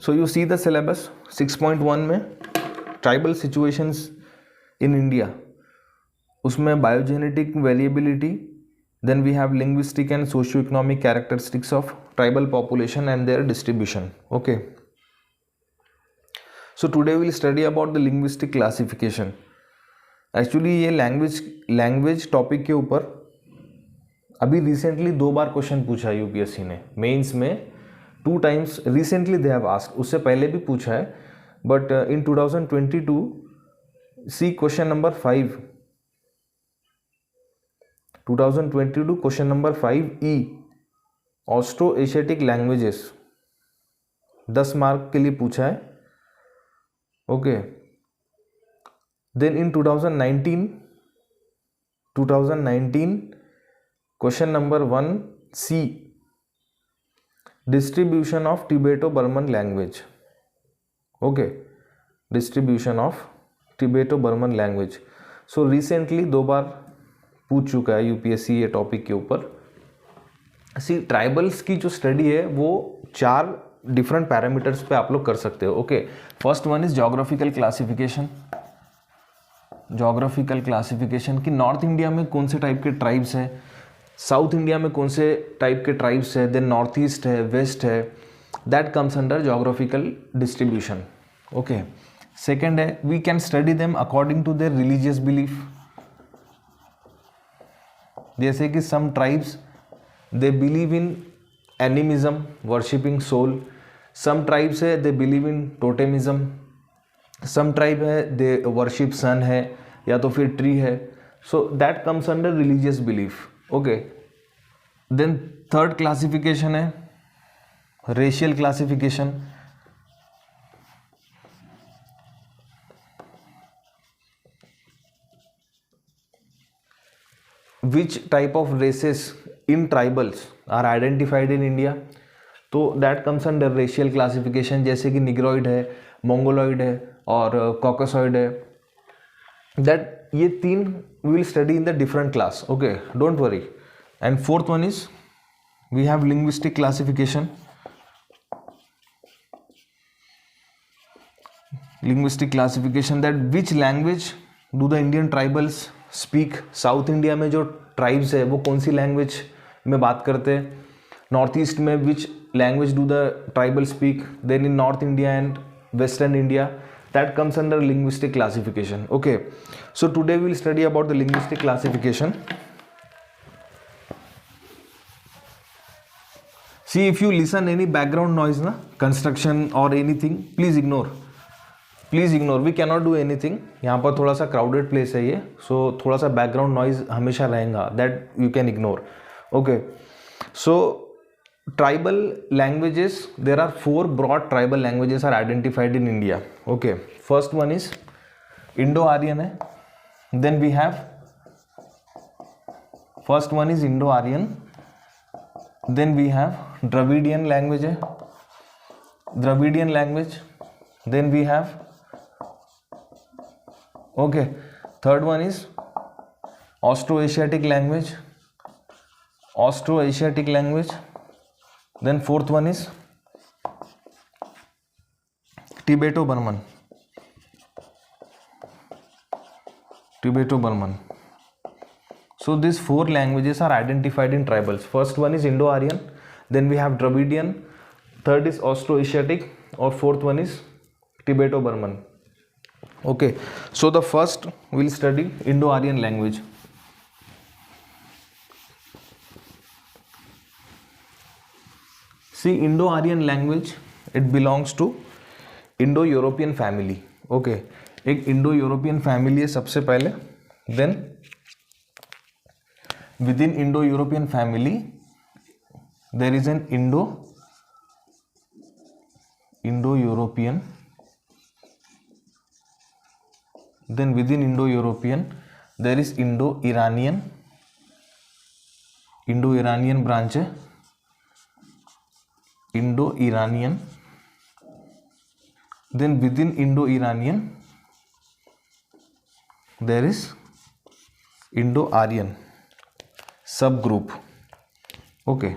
So you see the syllabus 6.1 में tribal situations in India, उसमें biogenetic variability, then we have linguistic and socio-economic characteristics of tribal population and their distribution. Okay, so today we will study about the linguistic classification. Actually ये language topic के ऊपर अभी recently 2 बार question पूछा है UPSC ने mains में, 2 times recently they have asked, उससे पहले भी पूछा है, but in 2022 C question number 5, 2022 question number 5E, Austro Asiatic languages, 10 mark के लिए पूछा है. Okay, then in 2019 question number 1C, distribution of Tibeto Burman language. Okay, distribution of Tibeto Burman language. So recently 2 बार पूछ चुका है UPSC ये topic के ऊपर. सी ट्राइबल्स की जो स्टडी है वो 4 डिफरेंट पैरामीटर्स पे आप लोग कर सकते हो. Okay, first one is geographical classification. Geographical classification कि नॉर्थ इंडिया में कौन से टाइप के ट्राइब्स है, साउथ इंडिया में कौन से टाइप के ट्राइब्स है, देन नॉर्थ ईस्ट है, वेस्ट है, that comes under geographical distribution. Okay, second है we can study them according to their religious belief. जैसे कि some tribes they believe in animism, worshipping soul. Some tribes है they believe in totemism. Some tribe है they worship सन है या तो फिर tree है. So that comes under religious belief. Okay, then third classification है racial classification. Which type of races in tribals are identified in India? तो that comes under racial classification, जैसे कि निग्रोइड है, मोंगोलॉइड है और कॉकसॉइड है. दैट ये 3 we will study in the different class. Okay, don't worry. And fourth one is we have linguistic classification. Linguistic classification, that which language do the Indian tribals speak. South India में जो tribes है वो कौन सी language में बात करते हैं. North east में which language do the tribal speak. Then in north India and western India, that comes under linguistic classification. Okay, so today we will study about the linguistic classification. See if you listen any background noise ना, construction और anything, please ignore. We can not do anything. यहाँ पर थोड़ा सा crowded place है ये, सो थोड़ा सा बैकग्राउंड नॉइज हमेशा रहेगा, that you can ignore. Okay, so tribal languages, there are 4 broad tribal languages are identified in India. Okay, first one is Indo Aryan है. Then we have first one is Indo Aryan. Then we have Dravidian language है, Dravidian language. Then we have okay, third one is Austroasiatic language. Then fourth one is Tibeto-Burman. So these 4 languages are identified in tribals. First one is Indo-Aryan, then we have Dravidian, third is Austroasiatic, or fourth one is Tibeto-Burman. Okay, so the first we'll study Indo-Aryan language. See, Indo-Aryan language, it belongs to Indo-European family. Okay, एक Indo-European family है सबसे पहले. Then within Indo-European family there is an Indo-European. Then within Indo-European there is Indo-Iranian branch है, Indo-Iranian. Then within Indo-Iranian there is Indo-Aryan subgroup. Okay,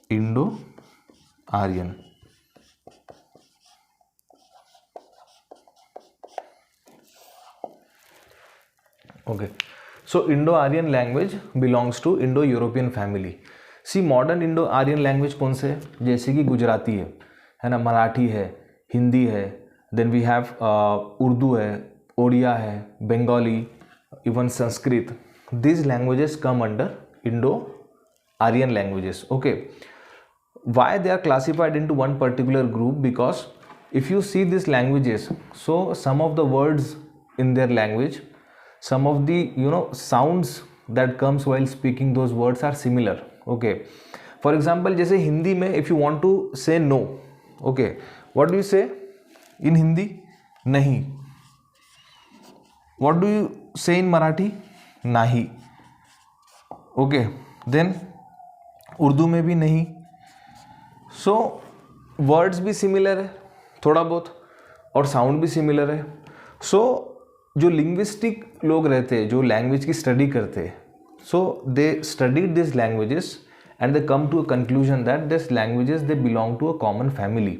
Indo-Aryan. Okay, so Indo Aryan language belongs to Indo European family. See modern Indo Aryan language कौन से है, जैसे कि गुजराती है ना, मराठी है, हिंदी है, देन वी हैव उर्दू है, ओडिया है, Bengali, even Sanskrit. these languages come under Indo-Aryan languages. Okay, why they are classified into one particular group? Because if you see these languages, so some of the words in their language, some of the sounds that comes while speaking those words are similar. Okay, for example, जैसे हिंदी में if you want to say no, okay, what do you say in Hindi? नहीं. What do you say in Marathi? नहीं. Okay, then Urdu में भी नहीं. सो words भी similar है थोड़ा बहुत और साउंड भी सिमिलर है. सो जो लिंग्विस्टिक लोग रहते हैं, जो लैंग्वेज की स्टडी करते हैं, so they studied this languages and they come to a conclusion that this languages they belong to a common family.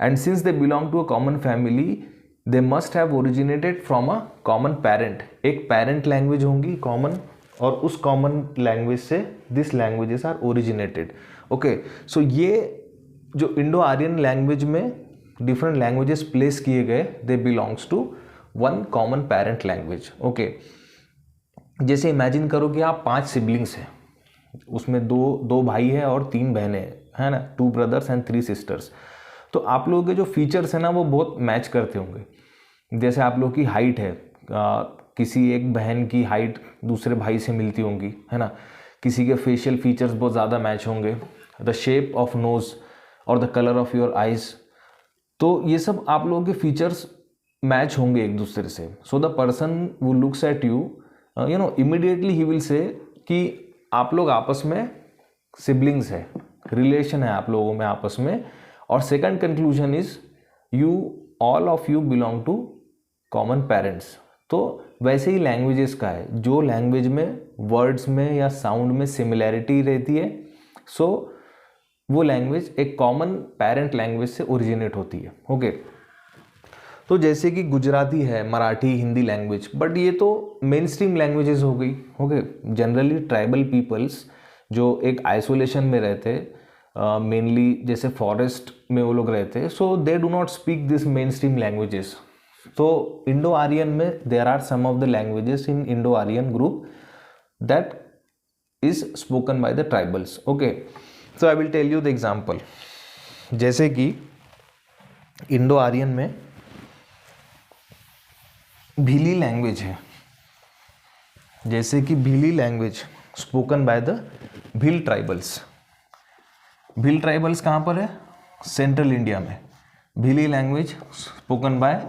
And since they belong to a common family, they must have originated from a common parent. एक parent language होंगी common, और उस common language से this languages are originated. Okay, so ये जो Indo Aryan language में different languages place किए गए, they belongs to one common parent language. Okay, जैसे इमेजिन करो कि आप 5 सिबलिंग्स हैं, उसमें दो भाई हैं और 3 बहनें हैं ना, 2 ब्रदर्स एंड 3 सिस्टर्स. तो आप लोगों के जो फीचर्स हैं ना वो बहुत मैच करते होंगे. जैसे आप लोग की हाइट है, किसी एक बहन की हाइट दूसरे भाई से मिलती होंगी, है ना. किसी के फेशियल फीचर्स बहुत ज़्यादा मैच होंगे, द शेप ऑफ नोज़ और the colour of your eyes. तो ये सब आप लोगों के फीचर्स मैच होंगे एक दूसरे से. सो द पर्सन वो looks at you, immediately he will say कि आप लोग आपस में सिबलिंग्स है, रिलेशन है आप लोगों में आपस में. और second conclusion is you all of you belong to common parents. तो वैसे ही लैंग्वेजेस का है, जो लैंग्वेज में वर्ड्स में या साउंड में सिमिलैरिटी रहती है, सो वो लैंग्वेज एक कॉमन पेरेंट लैंग्वेज से ओरिजिनेट होती है. ओके, तो जैसे कि गुजराती है, मराठी, हिंदी लैंग्वेज, बट ये तो मेन स्ट्रीम लैंग्वेजेस हो गई. ओके, जनरली ट्राइबल पीपल्स जो एक आइसोलेशन में रहते, मेनली जैसे फॉरेस्ट में वो लोग रहते, so they do not speak this main stream languages. तो इंडो आर्यन में there are some of the languages in Indo Aryan group that is spoken by the tribals. Okay, so I will tell you the example. जैसे कि Indo Aryan में Bhili language है, जैसे कि Bhili language spoken by the Bhil tribals. Bhil tribals कहाँ पर है? Central India में. Bhili language spoken by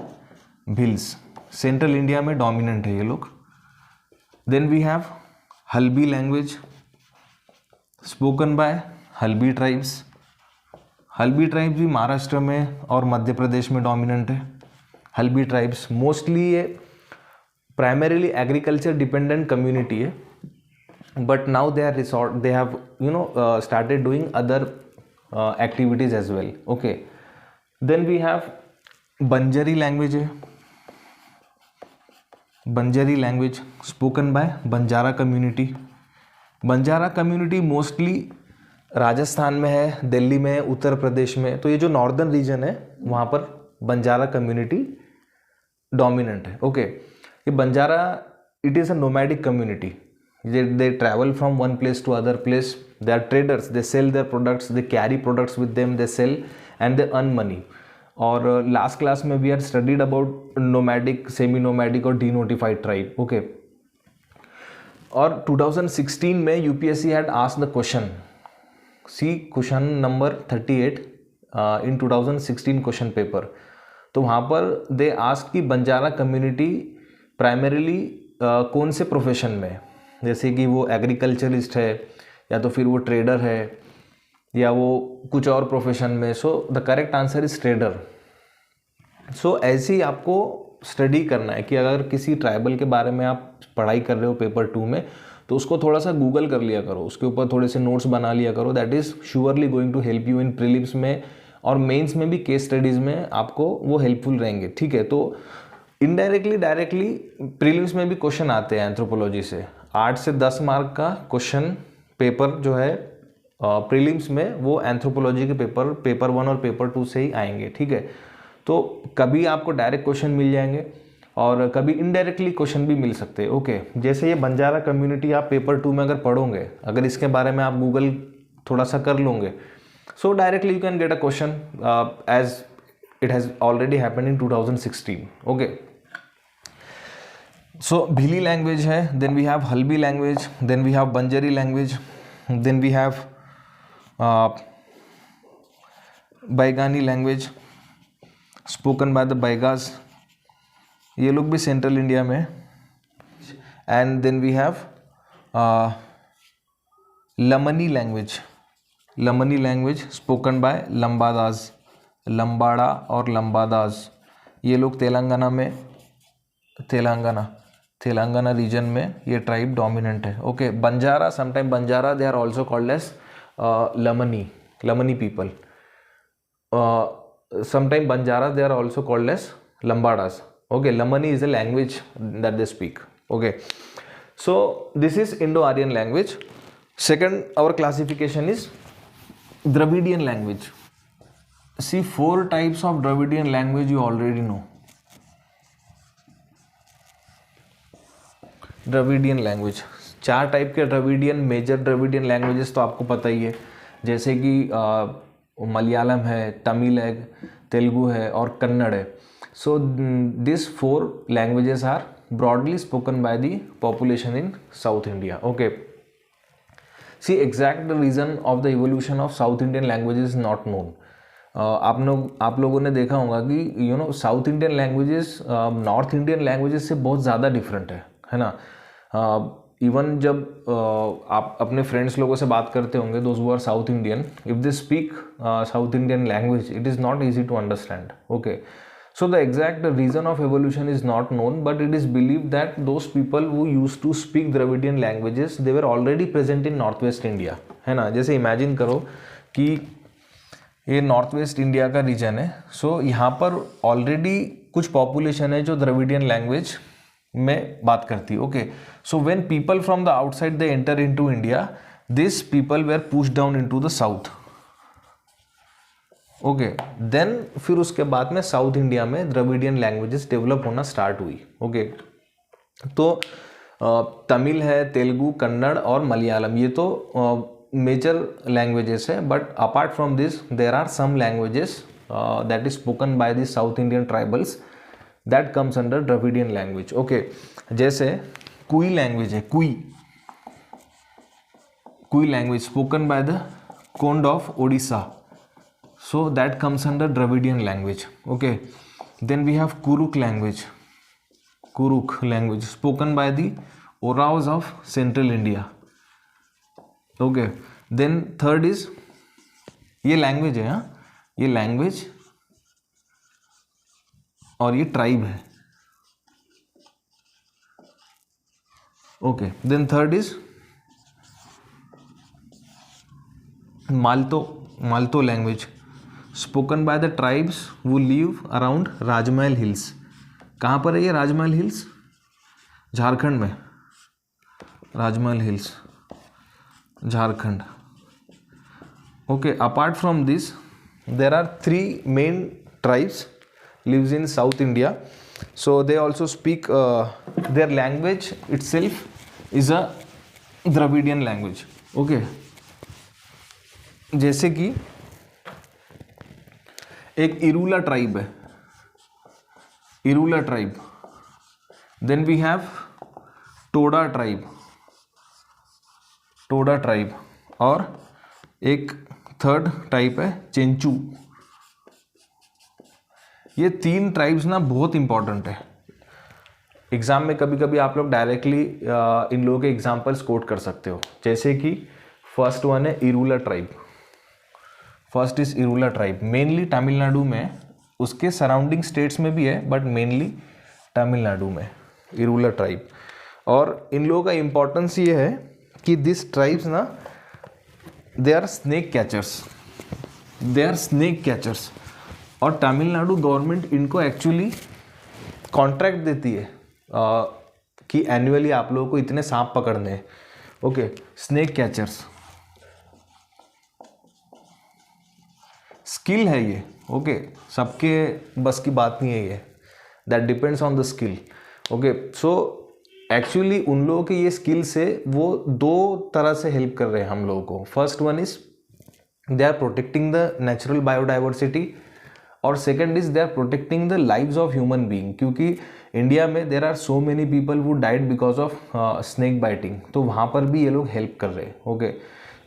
Bhils, central India में डोमिनेंट है ये लोग. Then we have Halbi language spoken by Halbi tribes. Halbi tribes भी महाराष्ट्र में और मध्य प्रदेश में डोमिनेंट है. हल्बी ट्राइब्स मोस्टली ये प्राइमरीली एग्रीकल्चर डिपेंडेंट कम्युनिटी है, but now they have started doing other activities as well. Okay, then we have Banjari language है. Banjari language spoken by Banjara community. Banjara community mostly Rajasthan में है, दिल्ली में है, उत्तर प्रदेश में. तो ये जो नॉर्दर्न रीजन है वहाँ पर बंजारा कम्युनिटी डोमिनेंट है. ओके, ये Banjara it is a nomadic community. They travel from one place to other place. They are traders. They sell their products. They carry products with them. They sell and they earn money. और last class में we had studied about nomadic, semi-nomadic और denotified tribe. Okay. और 2016 में UPSC had asked the question. See question number 38 in 2016 question paper. तो वहाँ पर they asked कि Banjara community primarily कौन से प्रोफेशन में, जैसे कि वो एग्रीकल्चरिस्ट है या तो फिर वो ट्रेडर है या वो कुछ और प्रोफेशन में. So the correct answer is trader. सो ऐसे ही आपको स्टडी करना है कि अगर किसी ट्राइबल के बारे में आप पढ़ाई कर रहे हो पेपर 2 में, तो उसको थोड़ा सा गूगल कर लिया करो, उसके ऊपर थोड़े से नोट्स बना लिया करो. That is surely going to help you in prelims में और मेंस में भी, केस स्टडीज़ में आपको वो हेल्पफुल रहेंगे. ठीक है, तो इनडायरेक्टली डायरेक्टली प्रीलिम्स में भी क्वेश्चन आते हैं एंथ्रोपोलॉजी से, 8 से 10 मार्क का क्वेश्चन पेपर जो है प्रीलिम्स में वो एंथ्रोपोलॉजी के पेपर 1 और पेपर 2 से ही आएंगे, ठीक है। तो कभी आपको डायरेक्ट क्वेश्चन मिल जाएंगे और कभी इनडायरेक्टली क्वेश्चन भी मिल सकते हैं, ओके। जैसे ये बंजारा कम्युनिटी आप पेपर 2 में अगर पढ़ोगे, अगर इसके बारे में आप गूगल थोड़ा सा कर लोगे, so directly you can get a question as it has already happened in 2016, okay. So Bhili language है, then we have Halbi language, then we have Banjari language, then we have Baigani language spoken by the Baigas, ये लोग भी central India में, and then we have Lamani language spoken by Lambadas, लंबाड़ा और लंबादास, ये लोग तेलंगाना में, Telangana region में ये ट्राइब डोमिनेंट है, okay. Banjara, sometime Banjara they are also called as Lamani people, sometime Banjara they are also called as Lambadas, okay. Lamani is a language that they speak, okay. So this is Indo Aryan language. Second, our classification is Dravidian language. See, 4 types of Dravidian language you already know. Dravidian language, 4 type के Dravidian, major Dravidian languages तो आपको पता ही है, जैसे कि मलयालम है, तमिल है, तेलुगु है और कन्नड़ है. So these 4 languages are broadly spoken by the population in South India. Okay. See, exact reason of the evolution of South Indian languages is not known. आप लोगों ने देखा होगा कि south Indian languages north Indian languages से बहुत ज़्यादा different है ना. इवन जब आप अपने फ्रेंड्स लोगों से बात करते होंगे, those who are south Indian, if they speak south Indian language, it is not easy to understand. Okay, so the exact reason of evolution is not known, but it is believed that those people who used to speak Dravidian languages, they were already present in northwest India, है ना. जैसे imagine करो कि ये north west India का reason है, सो यहाँ पर ऑलरेडी कुछ पॉपुलेशन है जो द्रविडियन लैंग्वेज में बात करती है. Okay, so when people from the outside they enter into India, this people were push down into the south. Okay, then फिर उसके बाद में साउथ इंडिया में द्रविडियन लैंग्वेजेस डेवलप होना स्टार्ट हुई. ओके, तो तमिल है, तेलुगु, कन्नड़ और मलयालम, ये तो मेजर लैंग्वेजेस है. But apart from this there are some languages that is spoken by the south Indian tribals that comes under Dravidian language. Okay, जैसे कुई लैंग्वेज है, Kui language spoken by the Kond of Odisha, so that comes under Dravidian language. Okay, then we have Kuruk language spoken by the Oraos of central India. Okay, then third is, ये language है, ये language और ये tribe है. Okay, then third is Malto language spoken by the tribes who live around Rajmahal hills. कहाँ पर है ये राजमहल हिल्स? झारखंड में, Rajmahal hills, Jharkhand. Okay, apart from this there are 3 main tribes lives in South India. So they also speak their language itself is a Dravidian language. Okay, जैसे कि एक Irula tribe है, Irula tribe. Then we have Toda tribe और एक third type है चेंचू. ये 3 tribes ना बहुत इंपॉर्टेंट है. एग्जाम में कभी कभी आप लोग डायरेक्टली इन लोगों के एग्जाम्पल्स कोट कर सकते हो. जैसे कि फर्स्ट वन है Irula tribe. First is Irula tribe, mainly Tamil Nadu में, उसके सराउंडिंग स्टेट्स में भी है बट मेनली तमिलनाडु में इरूला ट्राइब. और इन लोगों का इम्पोर्टेंस ये है कि दिस ट्राइब्स ना दे आर स्नेक कैचर्स, और तमिलनाडु गवर्नमेंट इनको एक्चुअली कॉन्ट्रैक्ट देती है कि एनुअली आप लोगों को इतने सांप पकड़ने हैं। ओके, स्नेक कैचर्स स्किल है ये। ओके, सबके बस की बात नहीं है ये, that depends on the skill. Okay, so actually उन लोगों के ये स्किल से वो दो तरह से हेल्प कर रहे हैं हम लोगों को। First one is they are protecting the natural biodiversity, और second is they are protecting the lives of human being, क्योंकि इंडिया में there are so many people वो died because of snake biting, तो वहाँ पर भी ये लोग हेल्प कर रहे हैं। ओके,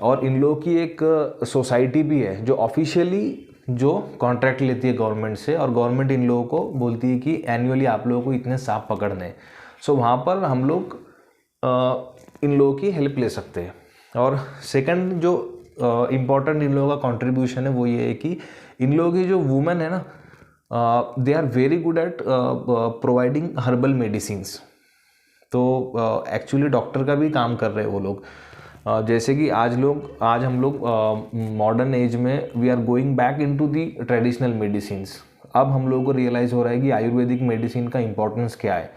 और इन लोगों की एक सोसाइटी भी है जो ऑफिशियली जो कॉन्ट्रैक्ट लेती है गवर्नमेंट से, और गवर्नमेंट इन लोगों को बोलती है कि एनुअली आप लोगों को इतने सांप पकड़ने हैं। सो वहाँ पर हम लोग इन लोगों की हेल्प ले सकते हैं। और सेकंड जो इम्पॉर्टेंट इन लोगों का कंट्रीब्यूशन है वो ये है कि इन लोगों की जो वुमेन है ना, they are very good at providing herbal medicines. तो एक्चुअली डॉक्टर का भी काम कर रहे हैं वो लोग। जैसे कि आज हम लोग मॉडर्न एज में we are going back into the traditional medicines. अब हम लोगों को रियलाइज़ हो रहा है कि आयुर्वेदिक मेडिसिन का इंपॉर्टेंस क्या है,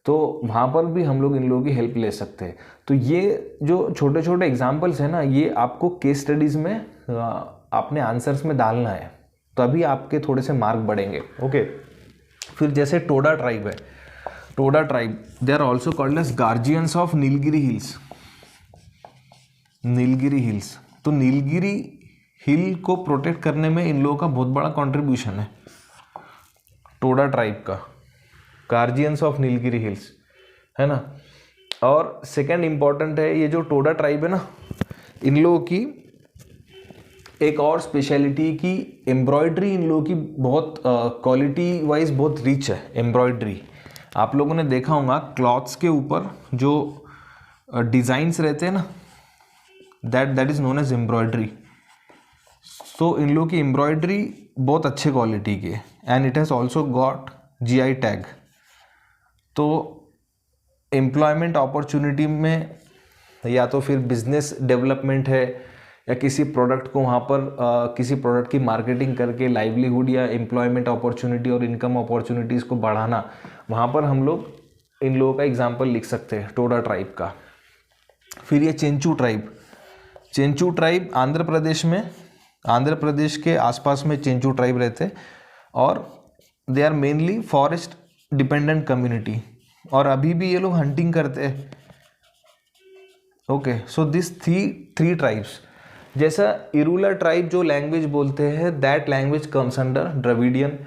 तो वहाँ पर भी हम लोग इन लोगों की हेल्प ले सकते हैं। तो ये जो छोटे छोटे एग्जाम्पल्स हैं ना, ये आपको केस स्टडीज़ में अपने आंसर्स में डालना है, तभी आपके थोड़े से मार्क बढ़ेंगे। ओके, फिर जैसे टोडा ट्राइब है, Toda tribe they are also called as guardians of Nilgiri hills. Nilgiri hills, तो नीलगिरी हिल को प्रोटेक्ट करने में इन लोगों का बहुत बड़ा कंट्रीब्यूशन है, टोडा ट्राइब का, गार्जियंस ऑफ नीलगिरी हिल्स, है ना। और सेकंड इम्पॉर्टेंट है, ये जो टोडा ट्राइब है ना, इन लोगों की एक और स्पेशलिटी की एम्ब्रॉयडरी इन लोगों की बहुत क्वालिटी वाइज बहुत रिच है। एम्ब्रॉयडरी आप लोगों ने देखा होगा, क्लॉथ्स के ऊपर जो डिज़ाइंस रहते हैं ना, that is known as embroidery. So इन लोगों की एम्ब्रॉयडरी बहुत अच्छे क्वालिटी की है, and it has also got GI tag. तो एम्प्लॉयमेंट अपॉर्चुनिटी में या तो फिर बिजनेस डेवलपमेंट है, या किसी प्रोडक्ट को वहाँ पर किसी प्रोडक्ट की मार्केटिंग करके लाइवलीहुड या एम्प्लॉयमेंट अपॉर्चुनिटी और इनकम अपॉर्चुनिटीज़ को बढ़ाना, वहाँ पर हम लोग इन लोगों का एग्जाम्पल लिख सकते हैं टोडा ट्राइब का। फिर ये चेंचू ट्राइब, चेंचू ट्राइब आंध्र प्रदेश में, आंध्र प्रदेश के आसपास में चेंचू ट्राइब रहते हैं, और they are mainly forest dependent community, और अभी भी ये लोग हंटिंग करते हैं। Okay, so this three tribes, जैसा इरूला ट्राइब जो लैंग्वेज बोलते हैं, that language comes under Dravidian.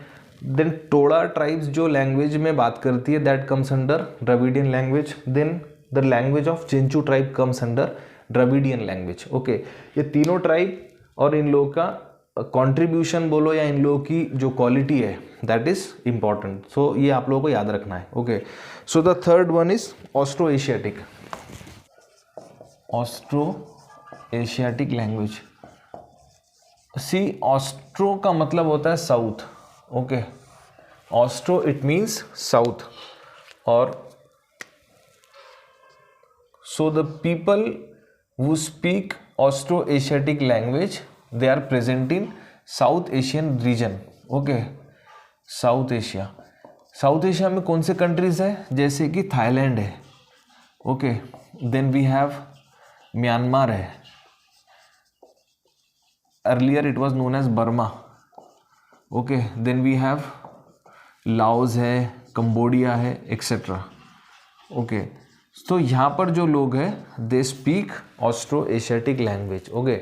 Then Toda tribes जो लैंग्वेज में बात करती है, that comes under Dravidian language. Then the language of Chenchu tribe comes under Dravidian language. Okay, ये तीनों ट्राइब और इन लोगों का कंट्रीब्यूशन बोलो या इन लोगों की जो क्वालिटी है, दैट इज इंपॉर्टेंट। सो ये आप लोगों को याद रखना है। Okay, so the third one is Austro Asiatic, Austro Asiatic language. See, Austro का मतलब होता है साउथ। Okay, Austro it means south, और so the people who speak Austro-Asiatic language, they are present in South Asian region. Okay, South Asia, South Asia में कौन से countries है, जैसे कि थाईलैंड है। Okay, then we have Myanmar है, earlier it was known as Burma. Okay, then we have Laos है, Cambodia है, एक्सेट्रा। ओके, तो यहाँ पर जो लोग हैं they speak Austro Asiatic language. Okay,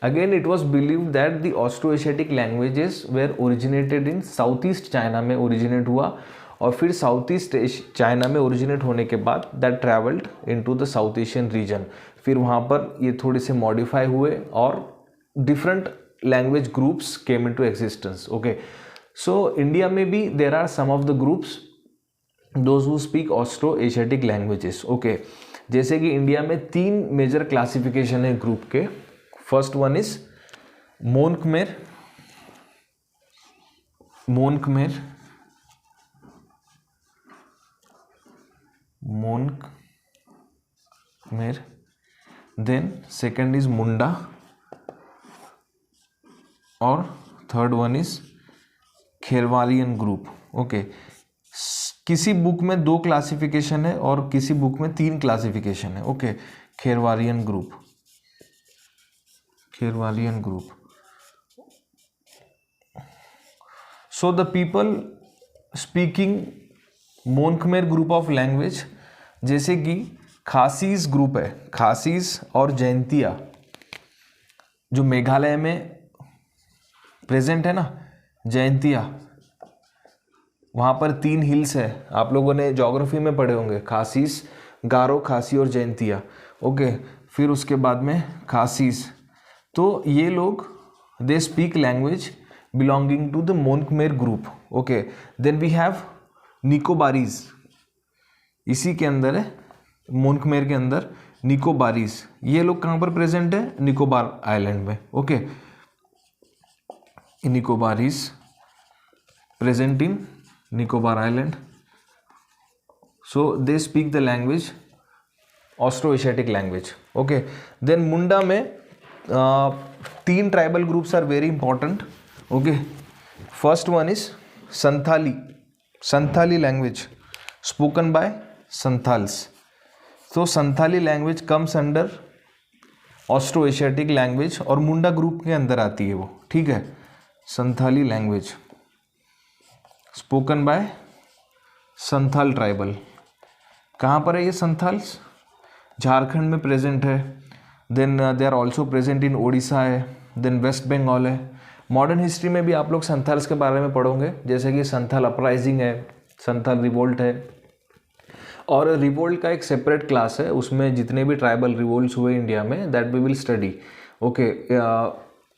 again it was believe that the Austro Asiatic languages were originated in South East China में originate हुआ, और फिर साउथ ईस्ट चाइना में ओरिजिनेट होने के बाद that travelled into the South Asian region. फिर वहाँ पर ये थोड़े से मॉडिफाई हुए और different language groups came into existence. Okay, so India में भी there are some of the groups those who speak Austro Asiatic languages. Okay, जैसे कि इंडिया में 3 मेजर क्लासिफिकेशन है ग्रुप के। First one is Mon Khmer, Mon Khmer, Mon Khmer, then second is Munda, और third one is Kherwalian group. Okay, किसी book में 2 classification है और किसी बुक में 3 क्लासिफिकेशन है। Okay, Kherwalian group, Kherwalian group. So the people speaking Mon Khmer group of language, जैसे कि खासीस ग्रुप है, खासीस और जयंतिया जो मेघालय में प्रेजेंट है ना, जयंतिया, वहाँ पर 3 हिल्स है, आप लोगों ने ज्योग्राफी में पढ़े होंगे, खासीस, गारो, खासी और जयंतिया। ओके, फिर उसके बाद में खासीस, तो ये लोग they speak language belonging to the Mon Khmer group. Okay, then we have Nicobarese, इसी के अंदर है, मोनखमेर के अंदर निकोबारीज, ये लोग कहाँ पर प्रेजेंट है, निकोबार आइलैंड में। Okay, Nicobarese present in Nicobar island, so they speak the language Austro Asiatic language. Okay, then Munda में 3 tribal groups are very important. Okay, first one is Santhali, Santhali language spoken by Santhals. तो Santhali language comes under Austro Asiatic language और Munda group के अंदर आती है वो, ठीक है। Santhali language spoken by Santhal tribal, कहाँ पर है ये संथाल्स, झारखंड में प्रेजेंट है। Then they are also present in Odisha है, देन वेस्ट बंगाल है। मॉडर्न हिस्ट्री में भी आप लोग संथाल्स के बारे में पढ़ोगे, जैसे कि संथाल अपराइजिंग है, संथाल रिवोल्ट है, और रिवोल्ट का एक सेपरेट क्लास है, उसमें जितने भी ट्राइबल रिवोल्ट्स हुए इंडिया में that we will study. Okay,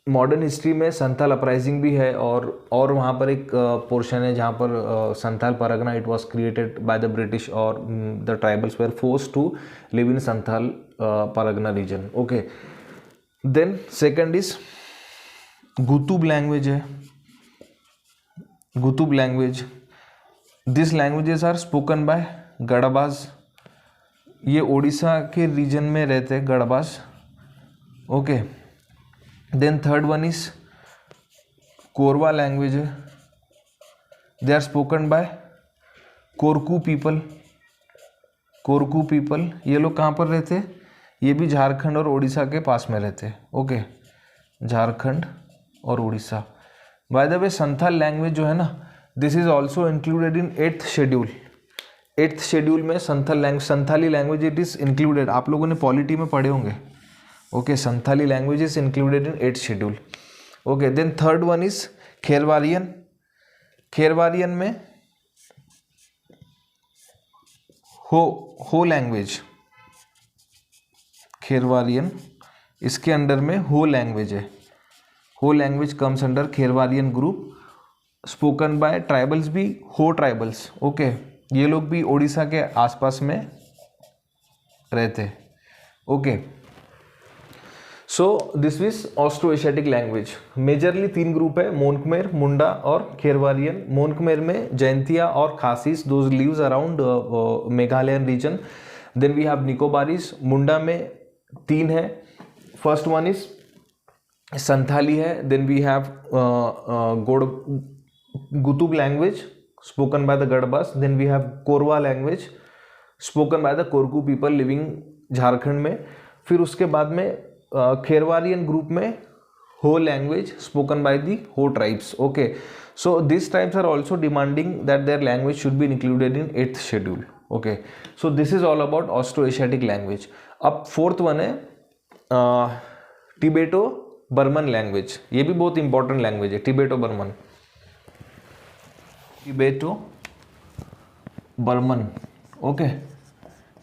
modern history में संथाल अपराइजिंग भी है, और वहाँ पर एक पोर्शन है जहाँ पर Santhal Pargana it was created by the British और the tribals were forced to live in Santhal Pargana region. Okay, then second is Gutob language है, Gutob language, this languages are spoken by Gadabas, ये ओडिशा के रीजन में रहते हैं Gadabas. Okay, then third one is Korwa language है, they are spoken by Korku people, Korku people, ये लोग कहाँ पर रहते हैं, ये भी झारखंड और उड़ीसा के पास में रहते हैं। ओके, झारखंड और Orissa. By the way Santhal language जो है ना, this is also included in 8th schedule, 8th schedule में Santhali language it is included, आप लोगों ने पॉलिटी में पढ़े होंगे। Okay, Santhali language is included in 8th schedule. Okay, then third one is Kherwalian, Kherwalian में हो लैंग्वेज, खेरवालियन इसके अंडर में हो लैंग्वेज है, Ho language comes under Kherwalian group, spoken by tribals भी, हो ट्राइबल्स। ओके, ये लोग भी ओडिशा के आसपास में रहते। Okay, so this is Austro Asiatic language. Majorly 3 group है, मोनखमेर, मुंडा और खेरवालियन। मोनखमेर में जयंतिया और Khasis, those lives around Meghalayan region. Then we have Nicobarese, Munda में 3 है, फर्स्ट वन इज संथाली है, then we have Gutob language spoken by the Gadbas, then we have Korwa language spoken by the Korku people living Jharkhand में। फिर उसके बाद में खेरवालियन ग्रुप में Ho language spoken by the Ho tribes. Okay, so this tribes are also demanding that their language should be included in 8th schedule. Okay, so this is all about Austro Asiatic language. अब fourth one है Tibeto Burman language, ये भी बहुत important language है, Tibeto Burman, Tibeto Burman. Okay,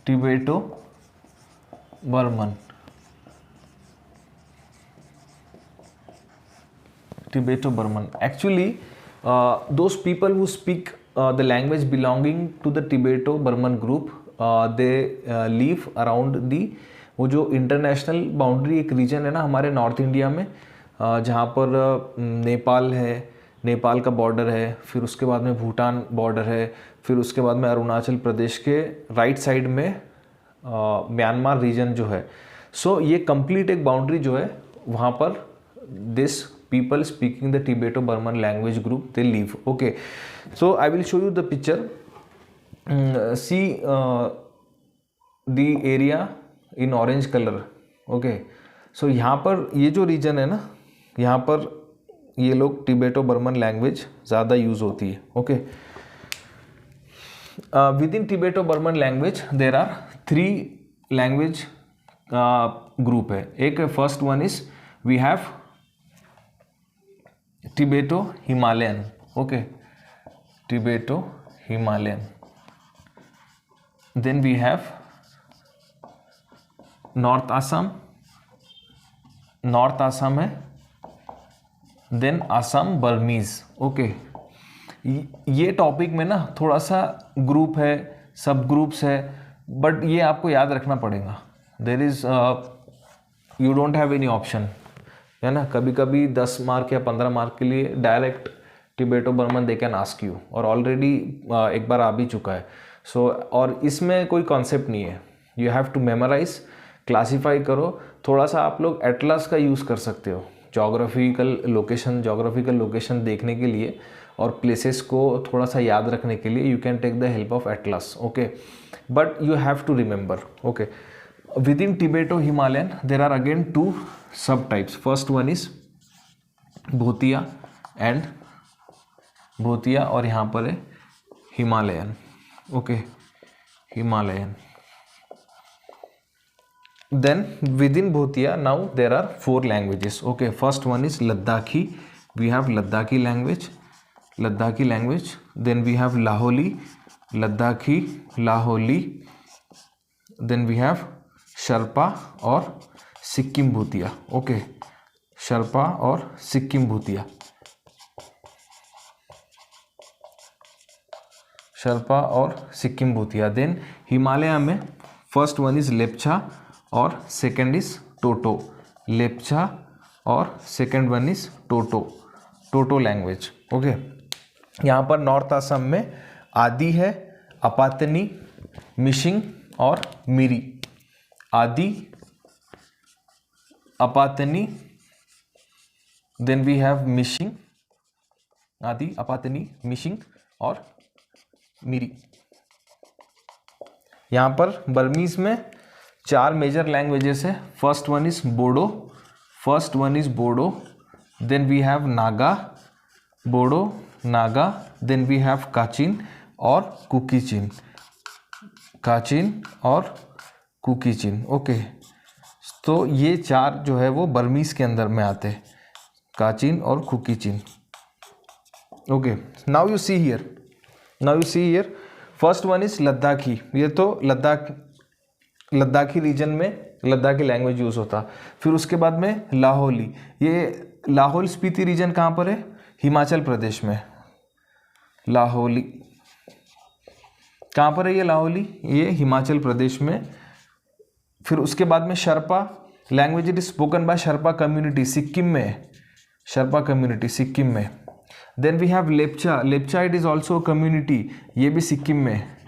Tibeto Burman, Tibeto Burman. Actually those people who speak the language belonging to the Tibeto Burman group, they live around the, वो जो international boundary एक reason है ना हमारे north India में, जहाँ पर नेपाल है, नेपाल का बॉर्डर है, फिर उसके बाद में भूटान बॉर्डर है, फिर उसके बाद में अरुणाचल प्रदेश के राइट साइड में म्यांमार रीजन जो है। सो ये कंप्लीट एक बाउंड्री जो है वहाँ पर this people speaking the Tibeto Burman language group they live. Okay, so I will show you the picture. See the area in orange colour. Okay, so यहाँ पर ये जो रीजन है ना, यहाँ पर ये लोग टिबेटो बर्मन लैंग्वेज ज़्यादा यूज़ होती है। Okay, within Tibeto Burman language there are 3 language group है। एक first one is we have Tibeto Himalayan. Okay, Tibeto Himalayan. Then we have north Assam, north Assam है। Then Assam Burmese. ओके, ये topic में ना थोड़ा सा ग्रुप है, सब ग्रुप्स है, बट ये आपको याद रखना पड़ेगा। There is you don't have any option, है ना। कभी कभी 10 मार्क या 15 मार्क के लिए direct Tibeto Burman they can ask you, और ऑलरेडी एक बार आ भी चुका है। सो और इसमें कोई कॉन्सेप्ट नहीं है, you have to memorise, classify करो। थोड़ा सा आप लोग एटलस का यूज़ कर सकते हो जोग्राफिकल लोकेशन देखने के लिए, और प्लेसेस को थोड़ा सा याद रखने के लिए you can take the help of atlas. Okay, but you have to remember. Okay, within Tibeto Himalayan there are again 2 sub types. First one is Bhutia and Bhutia, और यहाँ पर है Himalayan. Okay, Himalayan. Then within Bhutia now there are 4 languages. Okay, first one is Ladakhi, we have Ladakhi language, Ladakhi language. Then we have Lahauli, Ladakhi Lahauli. Then we have Sherpa और सिक्किम भूतिया। Okay, Sherpa और सिक्किम भूतिया, शर्पा और सिक्किम भूतिया। देन हिमालय में फर्स्ट वन इज लेप्चा और सेकंड इज टोटो, लेप्चा और second one is toto, toto language. Okay, यहाँ पर नॉर्थ असम में आदि है, अपातनी, मिशिंग और मिरी। आदि, Apatani, then we have Mising, आदि, अपातनी, मिशिंग और मिरी। यहाँ पर बर्मीज में 4 मेजर लैंग्वेजेस है। First one is Bodo, first one is Bodo. Then we have Naga, Bodo, Naga. Then we have Kachin और कुकीचिन, काचिन और कुकीचिन। ओके, तो ये 4 जो है वो बर्मीज के अंदर में आते हैं, काचिन और Kuki Chin. Okay, now you see here, first one is Ladakhi. ये तो लद्दाखी रीजन में लद्दाखी लैंग्वेज यूज़ होता। फिर उसके बाद में लाहौली, ये लाहौल स्पीति रीजन कहाँ पर है? हिमाचल प्रदेश में। लाहौली कहाँ पर है? ये लाहौली, ये हिमाचल प्रदेश में। फिर उसके बाद में Sherpa language it is spoken by Sherpa community, Sikkim में है, शर्पा कम्युनिटी सिक्किम में। Then we have Lepcha, Lepcha it is also community, ये भी सिक्किम में।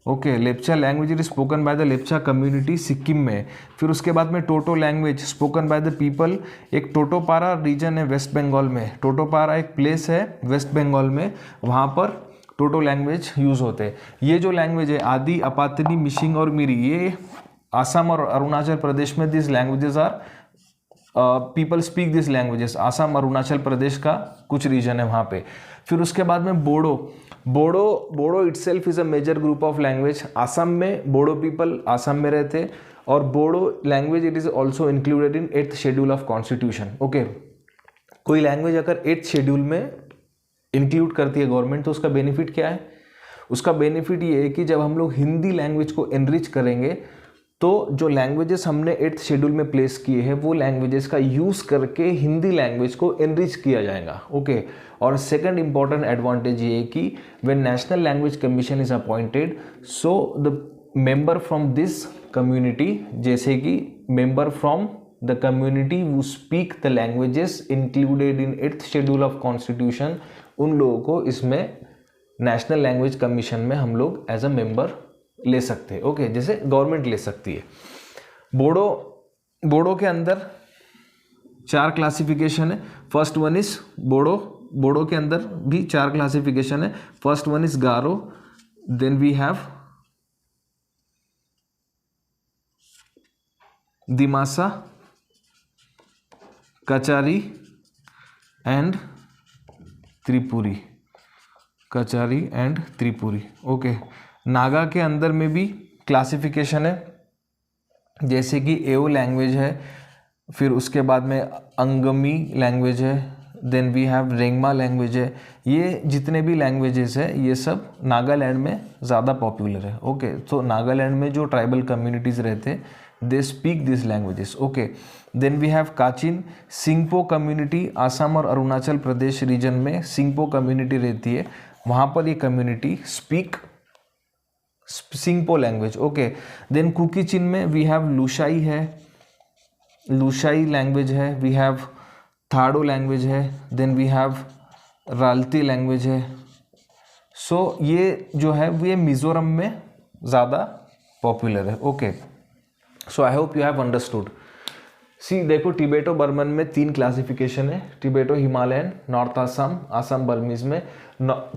Okay, Lepcha language it is spoken by the Lepcha community, Sikkim में। फिर उसके बाद में Toto language spoken by the people, एक टोटोपारा रीजन है वेस्ट बंगाल में। टोटोपारा एक प्लेस है वेस्ट बंगाल में, वहाँ पर टोटो लैंग्वेज यूज़ होते हैं। ये जो लैंग्वेज है आदि, अपातनी, मिशिंग और मिरी, ये आसाम और अरुणाचल प्रदेश में this languages are people speak this languages. Assam Arunachal Pradesh का कुछ रीजन है वहाँ पे। फिर उसके बाद में Bodo itself is a major group of language. Assam में बोडो पीपल आसाम में रहते, और Bodo language it is also included in 8th schedule of constitution. Okay, कोई लैंग्वेज अगर 8th शेड्यूल में इंक्लूड करती है गवर्नमेंट, तो उसका बेनिफिट क्या है? उसका बेनिफिट ये है कि जब हम लोग हिंदी लैंग्वेज को एनरिच करेंगे, तो जो लैंग्वेजेस हमने 8th शेड्यूल में प्लेस किए हैं, वो लैंग्वेजेस का यूज़ करके हिंदी लैंग्वेज को एनरिच किया जाएगा। ओके, और सेकंड इंपॉर्टेंट एडवांटेज ये है कि when national language commission is appointed, so the member from this community, जैसे कि member from the community who speak the languages included in 8th schedule of constitution, उन लोगों को इसमें नेशनल लैंग्वेज कमीशन में हम लोग एज अ मेंबर ले सकते हैं। ओके, जैसे गवर्नमेंट ले सकती है। बोडो के अंदर 4 क्लासिफिकेशन है। फर्स्ट वन इज बोडो के अंदर भी 4 क्लासिफिकेशन है। First one is Garo, then we have Dimasa, Kachari and Tripuri, Kachari and Tripuri. Okay, Naga के अंदर में भी क्लासिफिकेशन है, जैसे कि एओ लैंग्वेज है, फिर उसके बाद में अंगमी लैंग्वेज है, then we have Rengma language है। ये जितने भी लैंग्वेजेस है ये सब नागालैंड में ज़्यादा पॉपुलर है। ओके, तो नागालैंड में जो ट्राइबल कम्युनिटीज़ रहते हैं they speak this languages. Okay, then we have Kachin, Singpho community, Assam और अरुणाचल प्रदेश रीजन में सिंगपो कम्युनिटी रहती है, वहाँ पर ये community speak Singpho language. Okay, then Kuki Chin में वी हैव लुशाई है, लुशाई लैंग्वेज है, वी हैव थाडो लैंग्वेज है, then we have Ralte language है। सो ये जो है ये मिज़ोरम में ज़्यादा पॉपुलर है। Okay, so I hope you have understood. See देखो, टिबेटो बर्मन में 3 क्लासिफिकेशन है, Tibeto Himalayan, north Assam, Assam Burmese में।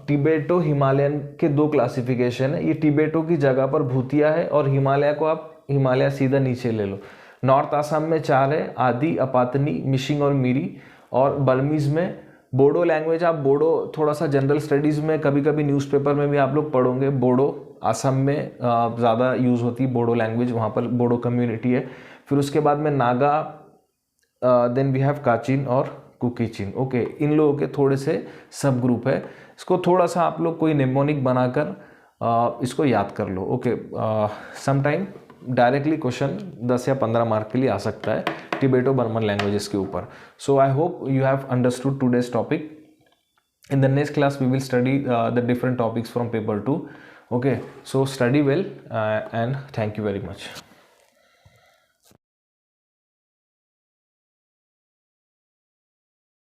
टिबेटो हिमालयन के 2 क्लासिफिकेशन है। ये टिबेटो की जगह पर भूतिया है और हिमालय को आप हिमालय सीधा नीचे ले लो। नॉर्थ आसाम में 4 है, आदि, अपातनी, मिशिंग और मीरी। और बर्मीज में बोडो लैंग्वेज, आप बोडो थोड़ा सा जनरल स्टडीज़ में कभी कभी न्यूज़पेपर में भी आप लोग पढ़ोगे। बोडो आसाम में ज़्यादा यूज़ होती है बोडो लैंग्वेज, वहाँ पर बोडो कम्युनिटी है। फिर उसके बाद में Naga, then we have Kachin और कुकीचिन। ओके, इन लोगों के थोड़े से सब ग्रुप है। इसको थोड़ा सा आप लोग कोई नेमोनिक बनाकर इसको याद कर लो। ओके, समटाइम डायरेक्टली क्वेश्चन 10 या 15 मार्क के लिए आ सकता है टिबेटो बर्मन लैंग्वेजेस के ऊपर। So I hope you have understood today's topic. In the next class we will study the different topics from paper 2. Okay, so study well and thank you very much.